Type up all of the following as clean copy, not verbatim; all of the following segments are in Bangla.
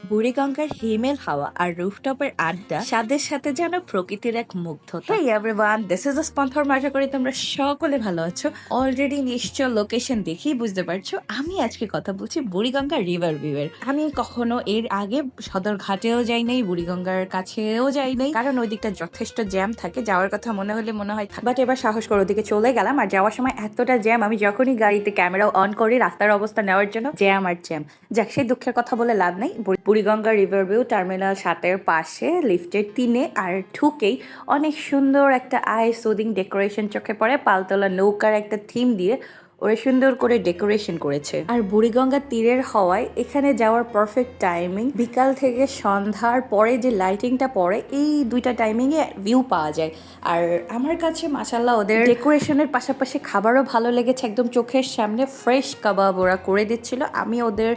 বুড়িগঙ্গার হিমেল হাওয়া আর রুফটপের আড্ডা স্বাদের সাথে যেন প্রকৃতির এক মুগ্ধতা। Hey everyone, this is sponsor. আশা করি তোমরা সকলে ভালো আছো। অলরেডি নিশ্চয় লোকেশন দেখেই বুঝতে পারছো আমি আজকে কথা বলছি বুড়িগঙ্গা রিভার ভিউয়ের। আমি কখনো এর আগে সদর ঘাটেও যাই নাই, বুড়িগঙ্গার কাছেও যাই নাই, কারণ ওই দিকটা যথেষ্ট জ্যাম থাকে। যাওয়ার কথা মনে হলে মনে হয়, বাট এবার সাহস করে ওদিকে চলে গেলাম। আর যাওয়ার সময় এতটা জ্যাম, আমি যখনই গাড়িতে ক্যামেরা অন করি রাস্তার অবস্থা নেওয়ার জন্য, জ্যাম আর জ্যাম। যাক, সেই দুঃখের কথা বলে লাভ নেই। বুড়িগঙ্গা রিভার ভিউ টার্মিনাল 7-এর পাশে লিফটের 3-এ আর ঢুকেই অনেক সুন্দর একটা আই সুদিং ডেকোরেশন চোখে পড়ে। পালতোলা নৌকার একটা থিম দিয়ে ওরা সুন্দর করে ডেকোরেশন করেছে। আর বুড়িগঙ্গা তীরের হওয়ায় এখানে যাওয়ার পারফেক্ট টাইমিং। বিকাল থেকে সন্ধ্যার পরে যে লাইটিংটা পড়ে, এই দুইটা টাইমিংয়ে ভিউ পাওয়া যায়। আর আমার কাছে মাশাল্লাহ ওদের ডেকোরেশনের পাশাপাশি খাবারও ভালো লেগেছে। একদম চোখের সামনে ফ্রেশ কাবাব ওরা করে দিচ্ছিল। আমি ওদের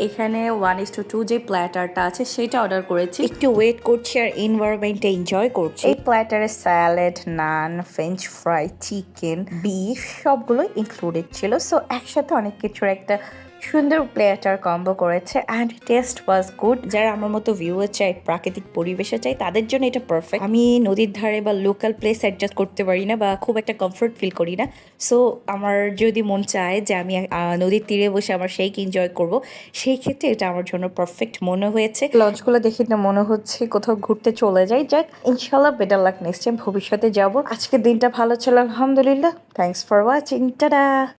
এখানে 1:2 যে প্ল্যাটারটা আছে সেটা অর্ডার করেছি। একটু ওয়েট করছি আর এনভায়রনমেন্টটা এনজয় করছি। এই প্ল্যাটারে স্যালাড, নান, ফ্রেঞ্চ ফ্রাই, চিকেন, বিফ সবগুলো ইনক্লুডেড ছিল। সো একসাথে অনেক কিছুর একটা সুন্দর প্লেটার কম্বো করেছে অ্যান্ড টেস্ট ওয়াজ গুড। যারা আমার মতো ভিউও চাই, প্রাকৃতিক পরিবেশে চাই, তাদের জন্য এটা পারফেক্ট। আমি নদীর ধারে বা লোকাল প্লেস অ্যাডজাস্ট করতে পারি না বা খুব একটা কমফোর্ট ফিল করি না। সো আমার যদি মন চায় যে আমি নদীর তীরে বসে আমার শেক এনজয় করব, সেই ক্ষেত্রে এটা আমার জন্য পারফেক্ট মনে হয়েছে। লঞ্চগুলো দেখে না মনে হচ্ছে কোথাও ঘুরতে চলে যাই। যাক, ইনশাল্লাহ বেটার লাক নেক্সট টাইম ভবিষ্যতে যাব। আজকের দিনটা ভালো ছিল আলহামদুলিল্লাহ। Thanks for watching. টাটা।